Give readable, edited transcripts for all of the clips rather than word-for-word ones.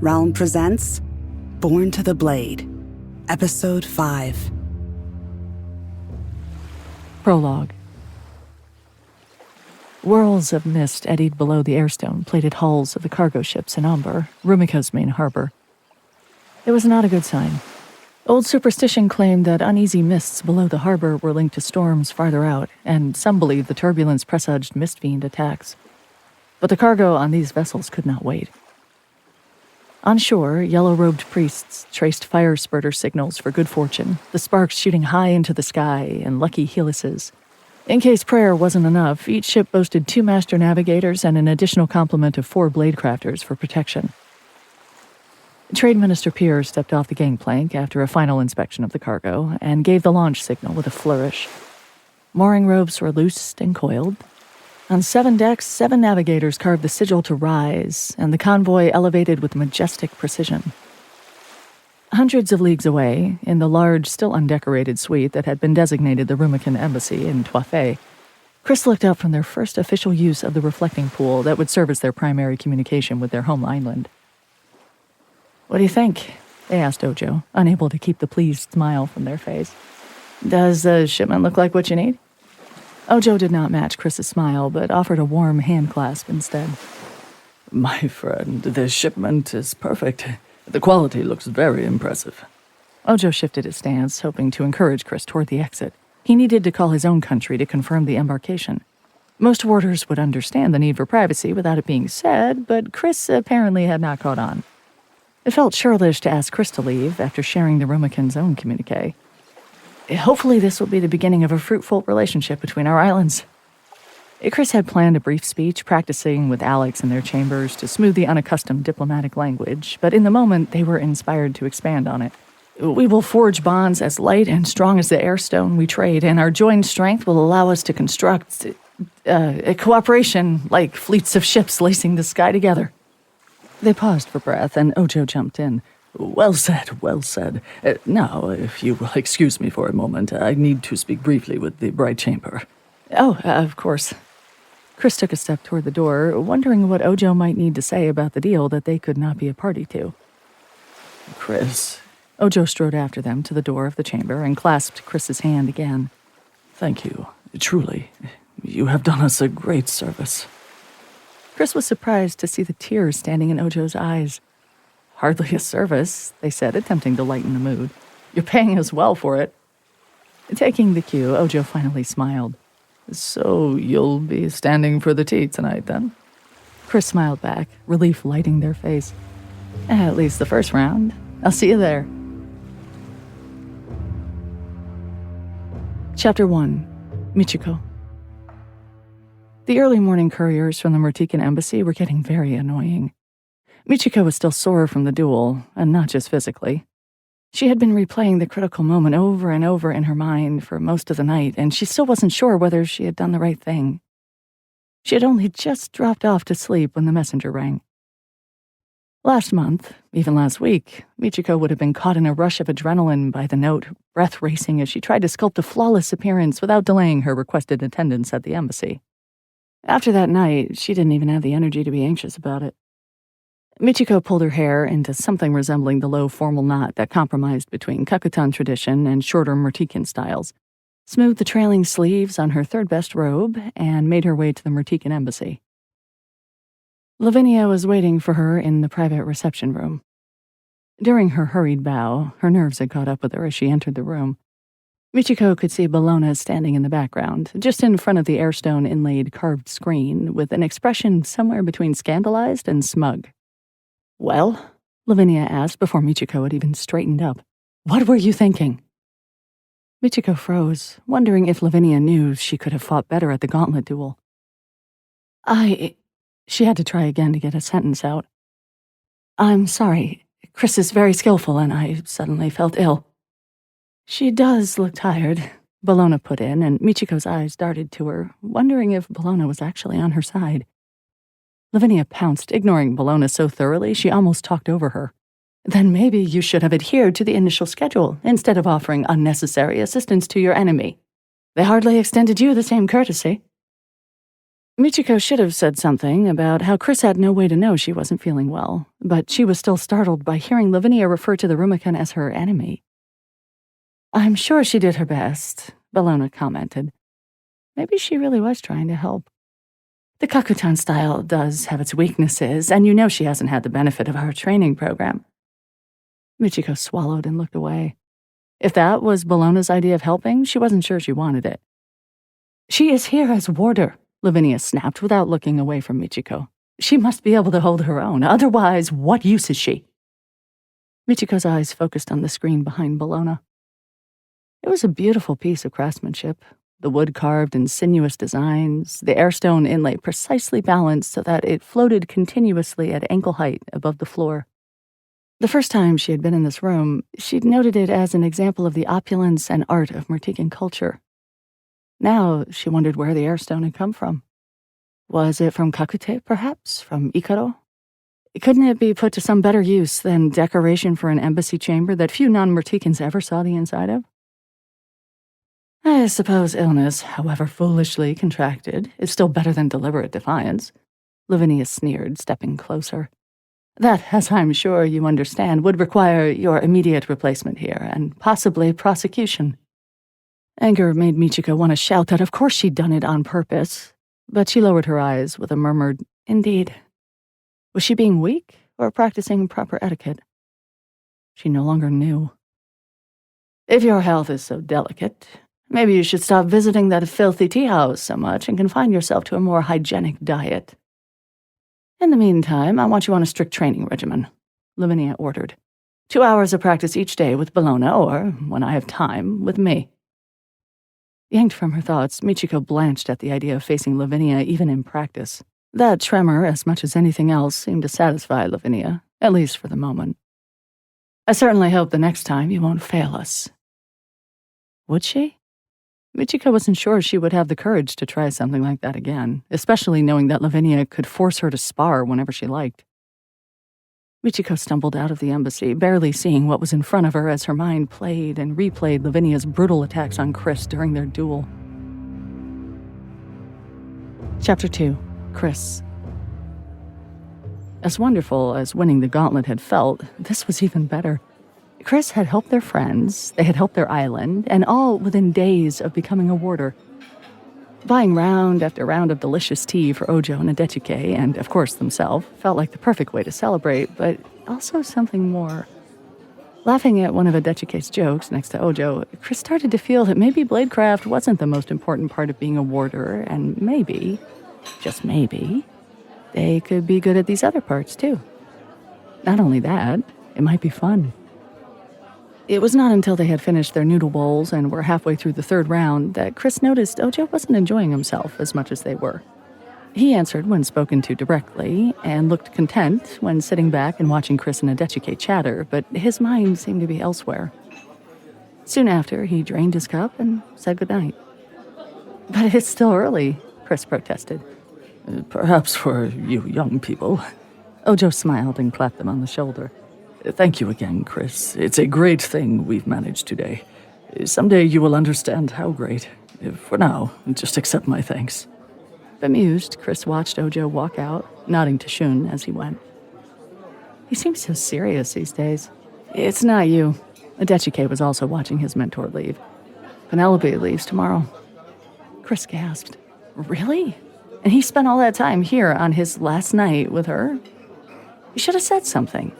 Realm presents Born to the Blade, Episode 5. Prologue. Whirls of mist eddied below the airstone-plated hulls of the cargo ships in Amber, Rumiko's main harbor. It was not a good sign. Old superstition claimed that uneasy mists below the harbor were linked to storms farther out, and some believed the turbulence presaged mist-fiend attacks. But the cargo on these vessels could not wait. On shore, yellow-robed priests traced fire spurter signals for good fortune, the sparks shooting high into the sky and lucky helices. In case prayer wasn't enough, each ship boasted 2 master navigators and an additional complement of 4 bladecrafters for protection. Trade Minister Pierre stepped off the gangplank after a final inspection of the cargo and gave the launch signal with a flourish. Mooring ropes were loosed and coiled. On 7 decks, 7 navigators carved the sigil to rise, and the convoy elevated with majestic precision. Hundreds of leagues away, in the large, still undecorated suite that had been designated the Rumican Embassy in Toifé, Chris looked up from their first official use of the reflecting pool that would serve as their primary communication with their home island. "What do you think?" they asked Ojo, unable to keep the pleased smile from their face. "Does the shipment look like what you need?" Ojo did not match Chris's smile, but offered a warm hand clasp instead. "My friend, the shipment is perfect. The quality looks very impressive." Ojo shifted his stance, hoping to encourage Chris toward the exit. He needed to call his own country to confirm the embarkation. Most warders would understand the need for privacy without it being said, but Chris apparently had not caught on. It felt churlish to ask Chris to leave after sharing the Rumican's own communique. "Hopefully this will be the beginning of a fruitful relationship between our islands." Chris had planned a brief speech, practicing with Alex in their chambers to smooth the unaccustomed diplomatic language, but in the moment they were inspired to expand on it. "We will forge bonds as light and strong as the airstone we trade, and our joined strength will allow us to construct a cooperation like fleets of ships lacing the sky together." They paused for breath, and Ojo jumped in. Well said, well said. Now, if you will excuse me for a moment, I need to speak briefly with the Bright Chamber. "Oh, of course." Chris took a step toward the door, wondering what Ojo might need to say about the deal that they could not be a party to. "Chris." Ojo strode after them to the door of the chamber and clasped Chris's hand again. "Thank you. Truly. You have done us a great service." Chris was surprised to see the tears standing in Ojo's eyes. "Hardly a service," they said, attempting to lighten the mood. "You're paying us well for it." Taking the cue, Ojo finally smiled. "So you'll be standing for the tea tonight, then?" Chris smiled back, relief lighting their face. "At least the first round. I'll see you there." Chapter 1. Michiko. The early morning couriers from the Mertican Embassy were getting very annoying. Michiko was still sore from the duel, and not just physically. She had been replaying the critical moment over and over in her mind for most of the night, and she still wasn't sure whether she had done the right thing. She had only just dropped off to sleep when the messenger rang. Last month, even last week, Michiko would have been caught in a rush of adrenaline by the note, breath racing as she tried to sculpt a flawless appearance without delaying her requested attendance at the embassy. After that night, she didn't even have the energy to be anxious about it. Michiko pulled her hair into something resembling the low formal knot that compromised between Kakutan tradition and shorter Mertican styles, smoothed the trailing sleeves on her third-best robe, and made her way to the Mertican embassy. Lavinia was waiting for her in the private reception room. During her hurried bow, her nerves had caught up with her as she entered the room. Michiko could see Bologna standing in the background, just in front of the airstone-inlaid carved screen, with an expression somewhere between scandalized and smug. "Well?" Lavinia asked before Michiko had even straightened up. "What were you thinking?" Michiko froze, wondering if Lavinia knew she could have fought better at the gauntlet duel. She had to try again to get a sentence out. "I'm sorry. Chris is very skillful, and I suddenly felt ill." "She does look tired," Bologna put in, and Michiko's eyes darted to her, wondering if Bologna was actually on her side. Lavinia pounced, ignoring Bologna so thoroughly she almost talked over her. "Then maybe you should have adhered to the initial schedule, instead of offering unnecessary assistance to your enemy. They hardly extended you the same courtesy." Michiko should have said something about how Chris had no way to know she wasn't feeling well, but she was still startled by hearing Lavinia refer to the Rumikan as her enemy. "I'm sure she did her best," Bellona commented. Maybe she really was trying to help. "The Kakutan style does have its weaknesses, and you know she hasn't had the benefit of our training program." Michiko swallowed and looked away. If that was Bellona's idea of helping, she wasn't sure she wanted it. "She is here as warder," Lavinia snapped without looking away from Michiko. "She must be able to hold her own, otherwise what use is she?" Michiko's eyes focused on the screen behind Bellona. It was a beautiful piece of craftsmanship. The wood carved in sinuous designs, the airstone inlay precisely balanced so that it floated continuously at ankle height above the floor. The first time she had been in this room, she'd noted it as an example of the opulence and art of Murtican culture. Now she wondered where the airstone had come from. Was it from Kakute, perhaps? From Ikaro? Couldn't it be put to some better use than decoration for an embassy chamber that few non-Murticans ever saw the inside of? "I suppose illness, however foolishly contracted, is still better than deliberate defiance," Lavinia sneered, stepping closer. "That, as I'm sure you understand, would require your immediate replacement here, and possibly prosecution." Anger made Michiko want to shout that of course she'd done it on purpose, but she lowered her eyes with a murmured, "Indeed." Was she being weak or practicing proper etiquette? She no longer knew. "If your health is so delicate, maybe you should stop visiting that filthy tea house so much and confine yourself to a more hygienic diet. In the meantime, I want you on a strict training regimen," Lavinia ordered. 2 hours of practice each day with Bellona, or, when I have time, with me." Yanked from her thoughts, Michiko blanched at the idea of facing Lavinia even in practice. That tremor, as much as anything else, seemed to satisfy Lavinia, at least for the moment. "I certainly hope the next time you won't fail us." Would she? Michiko wasn't sure she would have the courage to try something like that again, especially knowing that Lavinia could force her to spar whenever she liked. Michiko stumbled out of the embassy, barely seeing what was in front of her as her mind played and replayed Lavinia's brutal attacks on Chris during their duel. Chapter 2. Chris. As wonderful as winning the gauntlet had felt, this was even better. Chris had helped their friends, they had helped their island, and all within days of becoming a warder. Buying round after round of delicious tea for Ojo and Adechike, and of course themselves, felt like the perfect way to celebrate, but also something more. Laughing at one of Adechike's jokes next to Ojo, Chris started to feel that maybe bladecraft wasn't the most important part of being a warder, and maybe, just maybe, they could be good at these other parts too. Not only that, it might be fun. It was not until they had finished their noodle bowls and were halfway through the third round that Chris noticed Ojo wasn't enjoying himself as much as they were. He answered when spoken to directly and looked content when sitting back and watching Chris and Adechike chatter, but his mind seemed to be elsewhere. Soon after, he drained his cup and said goodnight. "But it's still early," Chris protested. Perhaps for you young people." Ojo smiled and clapped them on the shoulder. "Thank you again, Chris. It's a great thing we've managed today. Someday you will understand how great. For now, just accept my thanks." Bemused, Chris watched Ojo walk out, nodding to Shun as he went. He seems so serious these days. "It's not you." Adechike was also watching his mentor leave. "Penelope leaves tomorrow." Chris gasped. "Really? And he spent all that time here on his last night with her? You should have said something."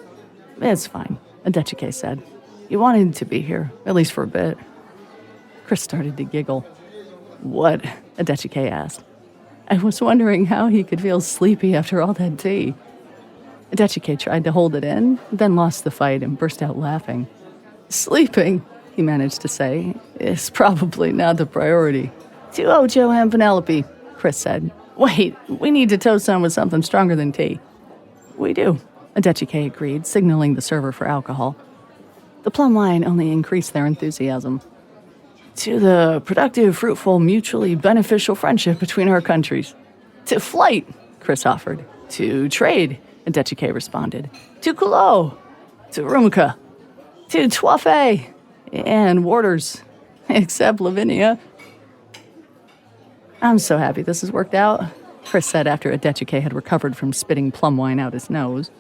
"It's fine," Adechike said. "You wanted to be here, at least for a bit." Chris started to giggle. "What?" Adechike asked. "I was wondering how he could feel sleepy after all that tea." Adechike tried to hold it in, then lost the fight and burst out laughing. "Sleeping," he managed to say, "is probably not the priority." "To Ojo and Penelope," Chris said. "Wait, we need to toast them with something stronger than tea." "We do," Adechike agreed, signaling the server for alcohol. The plum wine only increased their enthusiasm. "To the productive, fruitful, mutually beneficial friendship between our countries." "To flight," Chris offered. "To trade," Adechike responded. "To Kulo." "To Rumika." "To Tuafe." "And warders." Except Lavinia. "I'm so happy this has worked out," Chris said after Adechike had recovered from spitting plum wine out his nose.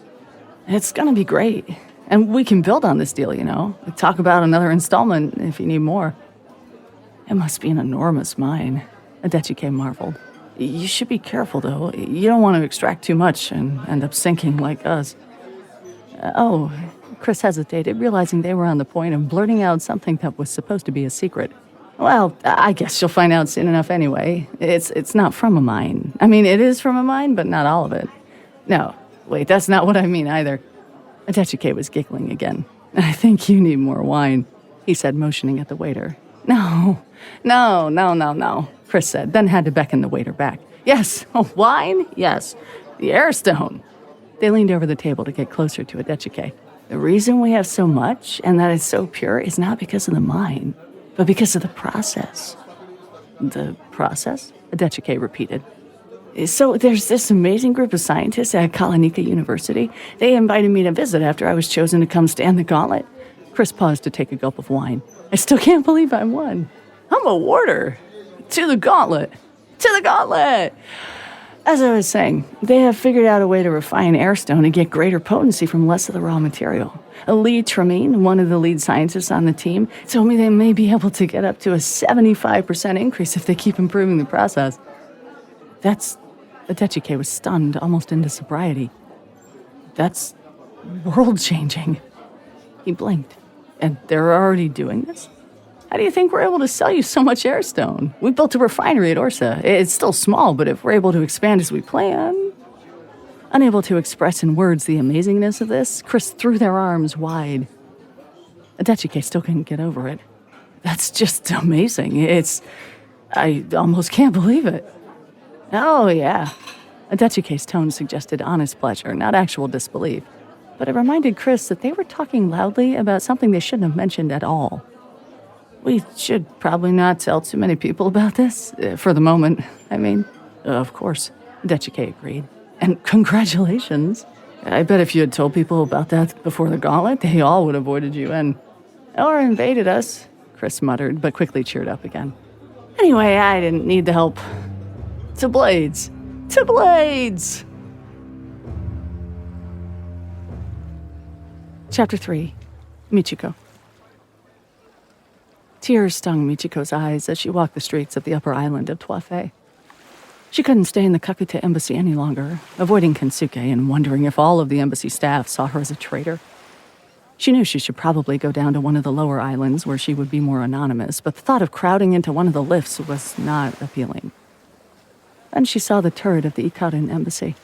It's gonna be great. And we can build on this deal, you know. Talk about another installment if you need more. It must be an enormous mine, Adechike marveled. You should be careful, though. You don't want to extract too much and end up sinking like us. Chris hesitated, realizing they were on the point of blurting out something that was supposed to be a secret. Well, I guess you'll find out soon enough anyway. It's not from a mine. I mean, it is from a mine, but not all of it. No, wait, that's not what I mean either. Adechike was giggling again. I think you need more wine, he said, motioning at the waiter. No, Chris said, then had to beckon the waiter back. Yes, wine? Yes, the airstone. They leaned over the table to get closer to Adechike. The reason we have so much and that it's so pure is not because of the mine, but because of the process. The process? Adechike repeated. So there's this amazing group of scientists at Kalanika University. They invited me to visit after I was chosen to come stand the gauntlet. Chris paused to take a gulp of wine. I still can't believe I won. I'm a warder. To the gauntlet. To the gauntlet! As I was saying, they have figured out a way to refine airstone and get greater potency from less of the raw material. Lee Tremine, one of the lead scientists on the team, told me they may be able to get up to a 75% increase if they keep improving the process. Adechike was stunned, almost into sobriety. That's world-changing. He blinked. And they're already doing this? How do you think we're able to sell you so much airstone? We built a refinery at Orsa. It's still small, but if we're able to expand as we plan... Unable to express in words the amazingness of this, Chris threw their arms wide. Adechike still couldn't get over it. That's just amazing. I almost can't believe it. Oh, yeah. Adechike's tone suggested honest pleasure, not actual disbelief. But it reminded Chris that they were talking loudly about something they shouldn't have mentioned at all. We should probably not tell too many people about this, for the moment. I mean, of course, Adechike agreed. And congratulations. I bet if you had told people about that before the gauntlet, they all would have avoided you or invaded us, Chris muttered, but quickly cheered up again. Anyway, I didn't need the help. To blades! To blades! Chapter 3. Michiko. Tears stung Michiko's eyes as she walked the streets of the upper island of Tuafe. She couldn't stay in the Kakute embassy any longer, avoiding Kensuke and wondering if all of the embassy staff saw her as a traitor. She knew she should probably go down to one of the lower islands where she would be more anonymous, but the thought of crowding into one of the lifts was not appealing. Then she saw the turret of the Ikarin embassy.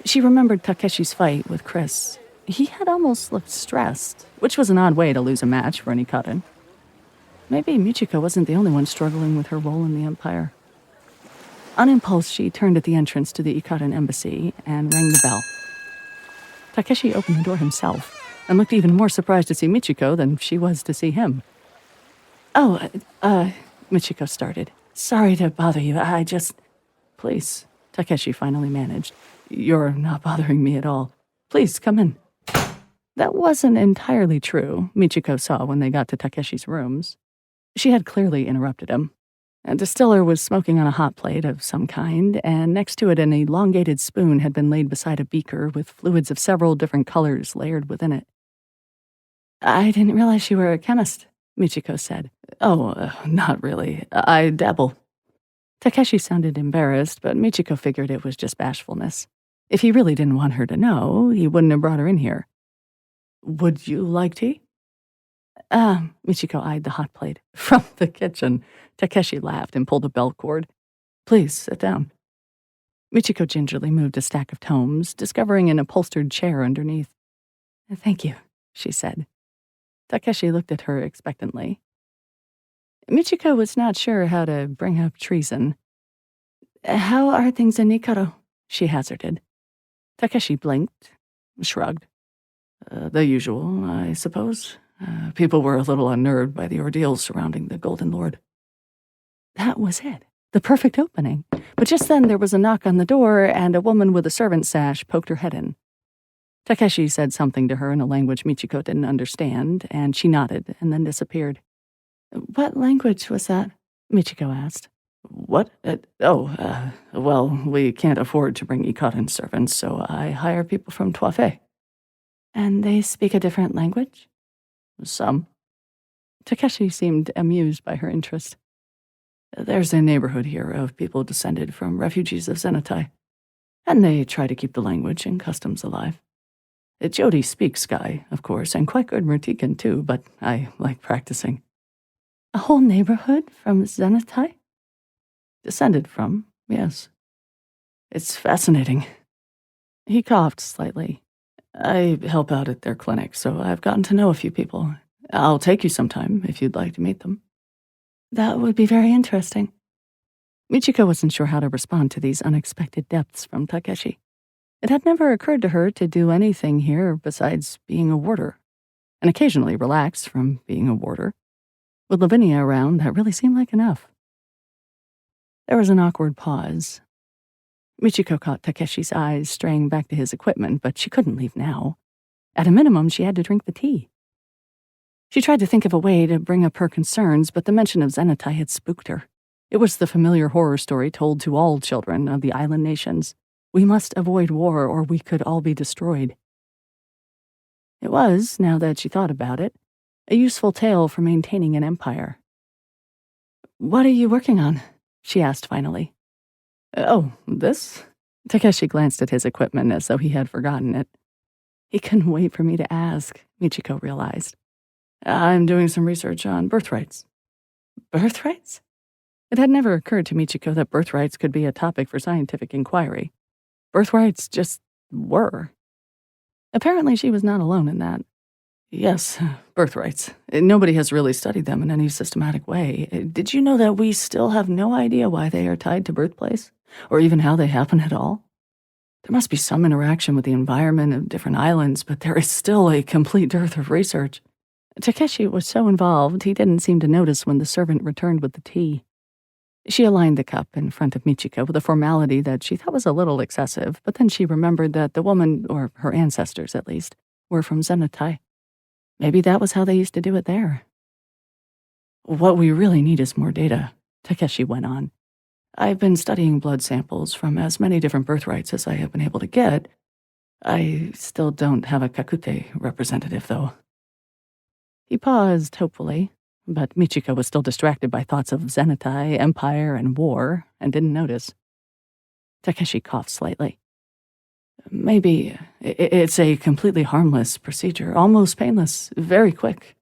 She remembered Takeshi's fight with Chris. He had almost looked stressed, which was an odd way to lose a match for an Ikarin. Maybe Michiko wasn't the only one struggling with her role in the Empire. On impulse, she turned at the entrance to the Ikarin embassy and rang the bell. Takeshi opened the door himself and looked even more surprised to see Michiko than she was to see him. Michiko started. Sorry to bother you, Please, Takeshi finally managed. You're not bothering me at all. Please, come in. That wasn't entirely true, Michiko saw when they got to Takeshi's rooms. She had clearly interrupted him. A distiller was smoking on a hot plate of some kind, and next to it an elongated spoon had been laid beside a beaker with fluids of several different colors layered within it. I didn't realize you were a chemist, Michiko said. Not really. I dabble. Takeshi sounded embarrassed, but Michiko figured it was just bashfulness. If he really didn't want her to know, he wouldn't have brought her in here. Would you like tea? Michiko eyed the hot plate. From the kitchen. Takeshi laughed and pulled a belt cord. Please, sit down. Michiko gingerly moved a stack of tomes, discovering an upholstered chair underneath. Thank you, she said. Takeshi looked at her expectantly. Michiko was not sure how to bring up treason. How are things in Nikaro? She hazarded. Takeshi blinked, shrugged. The usual, I suppose. People were a little unnerved by the ordeals surrounding the Golden Lord. That was it. The perfect opening. But just then there was a knock on the door, and a woman with a servant sash poked her head in. Takeshi said something to her in a language Michiko didn't understand, and she nodded and then disappeared. What language was that? Michiko asked. What? Well, we can't afford to bring Ikarin servants, so I hire people from Toifei. And they speak a different language? Some. Takeshi seemed amused by her interest. There's a neighborhood here of people descended from refugees of Zenotai, and they try to keep the language and customs alive. Jody speaks Sky, of course, and quite good Murtican too, but I like practicing. A whole neighborhood from Zenotai? Descended from, yes. It's fascinating. He coughed slightly. I help out at their clinic, so I've gotten to know a few people. I'll take you sometime if you'd like to meet them. That would be very interesting. Michiko wasn't sure how to respond to these unexpected depths from Takeshi. It had never occurred to her to do anything here besides being a warder, and occasionally relax from being a warder. With Lavinia around, that really seemed like enough. There was an awkward pause. Michiko caught Takeshi's eyes straying back to his equipment, but she couldn't leave now. At a minimum, she had to drink the tea. She tried to think of a way to bring up her concerns, but the mention of Zenotai had spooked her. It was the familiar horror story told to all children of the island nations. We must avoid war or we could all be destroyed. It was, now that she thought about it, a useful tale for maintaining an empire. "What are you working on?" she asked finally. Oh, this? Takeshi glanced at his equipment as though he had forgotten it. He couldn't wait for me to ask, Michiko realized. I'm doing some research on birthrights. Birthrights? It had never occurred to Michiko that birthrights could be a topic for scientific inquiry. Birthrights just were. Apparently she was not alone in that. Yes, birthrights. Nobody has really studied them in any systematic way. Did you know that we still have no idea why they are tied to birthplace? Or even how they happen at all? There must be some interaction with the environment of different islands, but there is still a complete dearth of research. Takeshi was so involved he didn't seem to notice when the servant returned with the tea. She aligned the cup in front of Michiko with a formality that she thought was a little excessive, but then she remembered that the woman, or her ancestors at least, were from Zenotai. Maybe that was how they used to do it there. What we really need is more data, Takeshi went on. I've been studying blood samples from as many different birthrights as I have been able to get. I still don't have a Kakute representative, though. He paused, hopefully, but Michiko was still distracted by thoughts of Zenotai, empire, and war, and didn't notice. Takeshi coughed slightly. Maybe it's a completely harmless procedure, almost painless, very quick.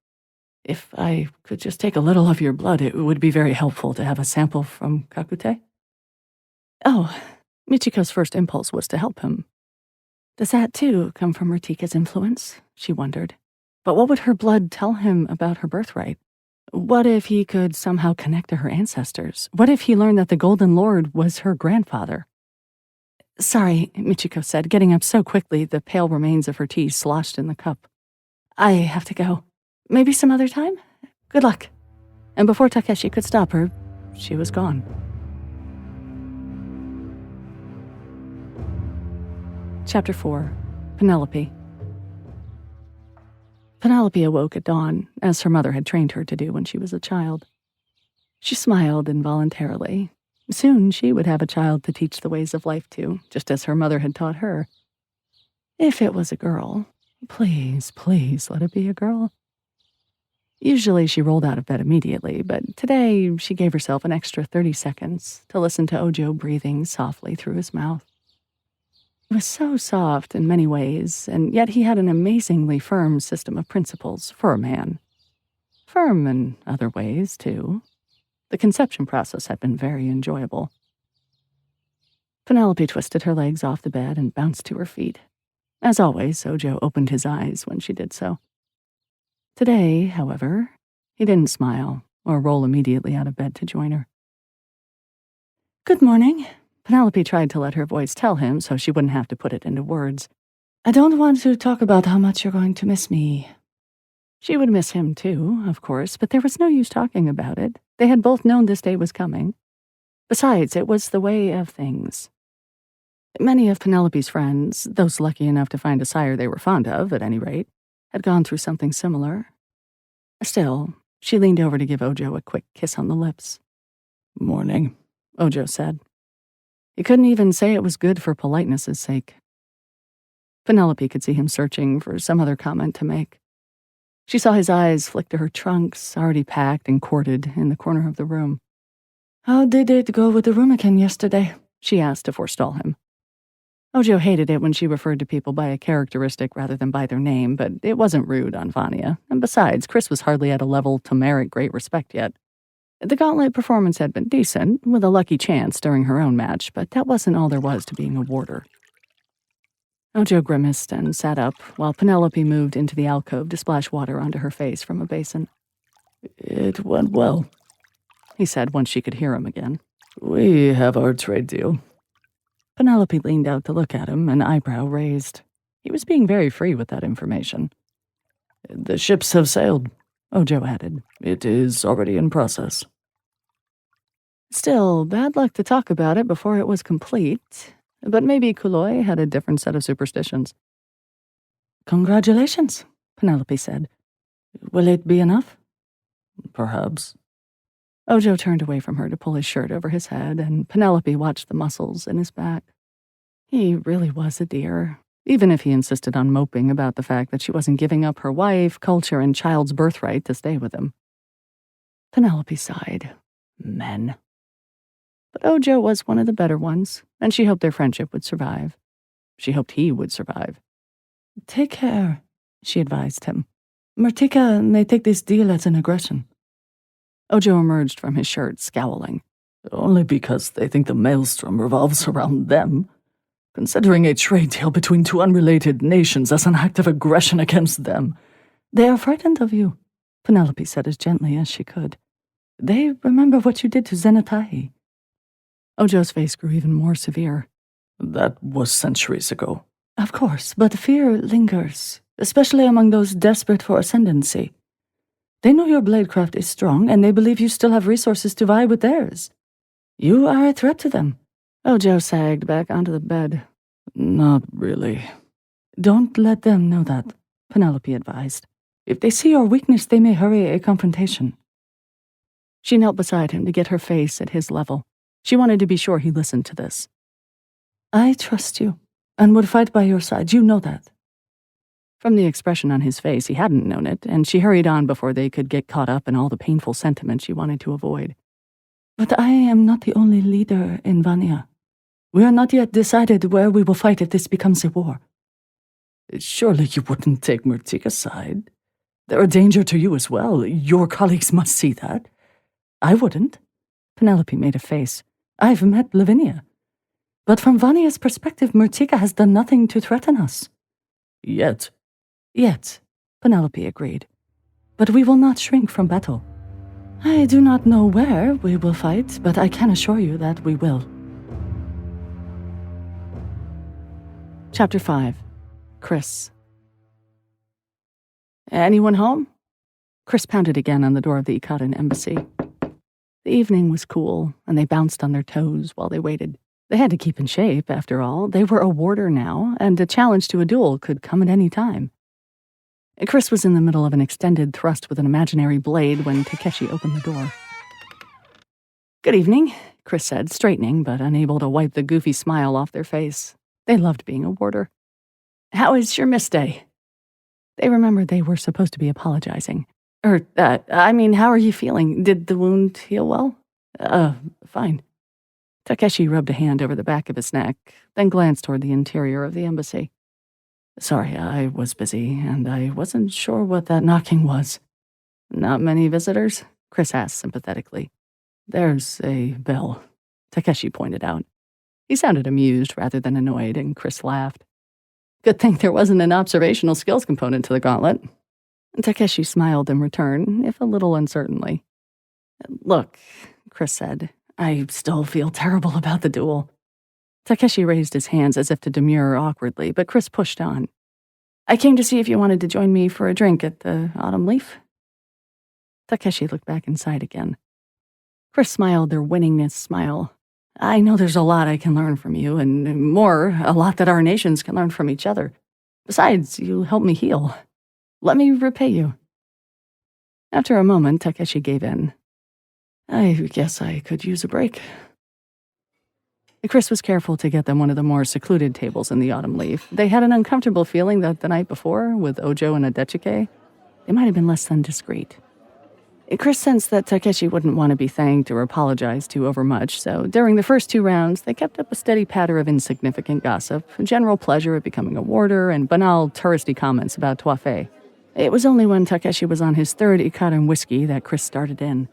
If I could just take a little of your blood, it would be very helpful to have a sample from Kakute. Oh, Michiko's first impulse was to help him. Does that, too, come from Rutika's influence? She wondered. But what would her blood tell him about her birthright? What if he could somehow connect to her ancestors? What if he learned that the Golden Lord was her grandfather? Sorry, Michiko said, getting up so quickly the pale remains of her tea sloshed in the cup. I have to go. Maybe some other time? Good luck. And before Takeshi could stop her, she was gone. Chapter 4. Penelope. Penelope awoke at dawn, as her mother had trained her to do when she was a child. She smiled involuntarily. Soon she would have a child to teach the ways of life to, just as her mother had taught her. If it was a girl, please, please let it be a girl. Usually she rolled out of bed immediately, but today she gave herself an extra 30 seconds to listen to Ojo breathing softly through his mouth. It was so soft in many ways, and yet he had an amazingly firm system of principles for a man. Firm in other ways, too. The conception process had been very enjoyable. Penelope twisted her legs off the bed and bounced to her feet. As always, Ojo opened his eyes when she did so. Today, however, he didn't smile or roll immediately out of bed to join her. Good morning. Penelope tried to let her voice tell him so she wouldn't have to put it into words. I don't want to talk about how much you're going to miss me. She would miss him too, of course, but there was no use talking about it. They had both known this day was coming. Besides, it was the way of things. Many of Penelope's friends, those lucky enough to find a sire they were fond of, at any rate, had gone through something similar. Still, she leaned over to give Ojo a quick kiss on the lips. Morning. Ojo said. He couldn't even say it was good for politeness' sake. Penelope could see him searching for some other comment to make. She saw his eyes flick to her trunks, already packed and corded, in the corner of the room. "How did it go with the Rumikin yesterday?" she asked to forestall him. Ojo hated it when she referred to people by a characteristic rather than by their name, but it wasn't rude on Vanya, and besides, Chris was hardly at a level to merit great respect yet. The gauntlet performance had been decent, with a lucky chance during her own match, but that wasn't all there was to being a warder. Ojo grimaced and sat up, while Penelope moved into the alcove to splash water onto her face from a basin. "It went well," he said once she could hear him again. "We have our trade deal." Penelope leaned out to look at him, an eyebrow raised. He was being very free with that information. "The ships have sailed," Ojo added. "It is already in process." Still, bad luck to talk about it before it was complete. But maybe Kuloi had a different set of superstitions. "Congratulations," Penelope said. "Will it be enough?" "Perhaps." Ojo turned away from her to pull his shirt over his head, and Penelope watched the muscles in his back. He really was a dear, even if he insisted on moping about the fact that she wasn't giving up her wife, culture, and child's birthright to stay with him. Penelope sighed. Men. But Ojo was one of the better ones, and she hoped their friendship would survive. She hoped he would survive. "Take care," she advised him. "Murtika may take this deal as an aggression." Ojo emerged from his shirt, scowling. "Only because they think the maelstrom revolves around them. Considering a trade deal between two unrelated nations as an act of aggression against them. They are frightened of you," Penelope said as gently as she could. "They remember what you did to Zenitahi." Ojo's face grew even more severe. "That was centuries ago." "Of course, but fear lingers, especially among those desperate for ascendancy. They know your bladecraft is strong, and they believe you still have resources to vie with theirs. You are a threat to them." Ojo sagged back onto the bed. "Not really." "Don't let them know that," Penelope advised. "If they see your weakness, they may hurry a confrontation." She knelt beside him to get her face at his level. She wanted to be sure he listened to this. "I trust you, and would fight by your side. You know that." From the expression on his face, he hadn't known it, and she hurried on before they could get caught up in all the painful sentiments she wanted to avoid. "But I am not the only leader in Vanya. We are not yet decided where we will fight if this becomes a war." "Surely you wouldn't take Murtika's side. They're a danger to you as well. Your colleagues must see that." "I wouldn't." Penelope made a face. "I've met Lavinia. But from Vanya's perspective, Murtika has done nothing to threaten us." "Yet." "Yet," Penelope agreed. "But we will not shrink from battle. I do not know where we will fight, but I can assure you that we will." Chapter 5. Chris. "Anyone home?" Chris pounded again on the door of the Ikadan embassy. The evening was cool, and they bounced on their toes while they waited. They had to keep in shape, after all. They were a warder now, and a challenge to a duel could come at any time. Chris was in the middle of an extended thrust with an imaginary blade when Takeshi opened the door. "Good evening," Chris said, straightening, but unable to wipe the goofy smile off their face. They loved being a warder. "How is your miss day?" They remembered they were supposed to be apologizing. How are you feeling? Did the wound heal well?" Fine." Takeshi rubbed a hand over the back of his neck, then glanced toward the interior of the embassy. "Sorry, I was busy, and I wasn't sure what that knocking was." "Not many visitors?" Chris asked sympathetically. "There's a bell," Takeshi pointed out. He sounded amused rather than annoyed, and Chris laughed. "Good thing there wasn't an observational skills component to the gauntlet." Takeshi smiled in return, if a little uncertainly. "Look," Chris said, "I still feel terrible about the duel." Takeshi raised his hands as if to demur awkwardly, but Chris pushed on. "I came to see if you wanted to join me for a drink at the Autumn Leaf." Takeshi looked back inside again. Chris smiled their winningness smile. "I know there's a lot I can learn from you, and more, a lot that our nations can learn from each other. Besides, you helped me heal. Let me repay you." After a moment, Takeshi gave in. "I guess I could use a break." Chris was careful to get them one of the more secluded tables in the autumn leaf. They had an uncomfortable feeling that the night before, with Ojo and Adechike, they might have been less than discreet. Chris sensed that Takeshi wouldn't want to be thanked or apologized to overmuch, so during the first 2 rounds, they kept up a steady patter of insignificant gossip, general pleasure at becoming a warder, and banal touristy comments about Toifei. It was only when Takeshi was on his 3rd Ikaran whiskey that Chris started in.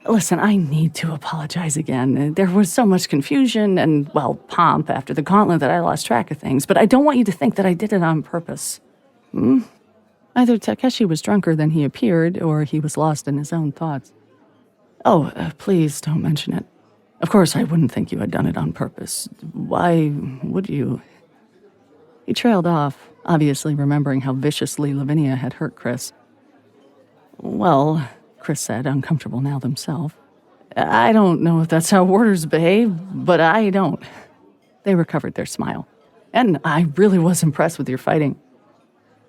Listen, I need to apologize again. There was so much confusion and, well, pomp after the gauntlet that I lost track of things, but I don't want you to think that I did it on purpose. Either Takeshi was drunker than he appeared, or he was lost in his own thoughts. Oh, please don't mention it. Of course, I wouldn't think you had done it on purpose. Why would you? He trailed off, obviously remembering how viciously Lavinia had hurt Chris. Well, Chris said, uncomfortable now himself. I don't know if that's how warders behave, but I don't. They recovered their smile. And I really was impressed with your fighting.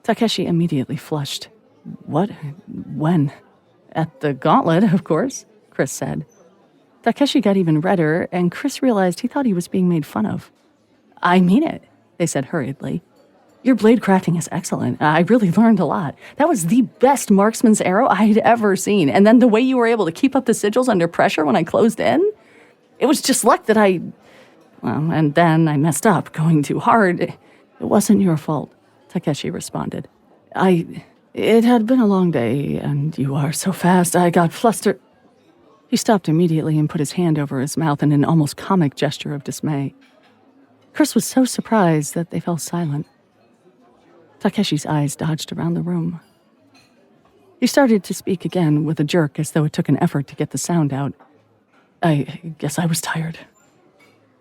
Takeshi immediately flushed. What? When? At the gauntlet, of course, Chris said. Takeshi got even redder, and Chris realized he thought he was being made fun of. I mean it, they said hurriedly. Your blade crafting is excellent. I really learned a lot. That was the best marksman's arrow I'd ever seen. And then the way you were able to keep up the sigils under pressure when I closed in? It was just luck that Well, and then I messed up, going too hard. It wasn't your fault, Takeshi responded. It had been a long day, and you are so fast, I got flustered. He stopped immediately and put his hand over his mouth in an almost comic gesture of dismay. Chris was so surprised that they fell silent. Takeshi's eyes dodged around the room. He started to speak again with a jerk as though it took an effort to get the sound out. I guess I was tired.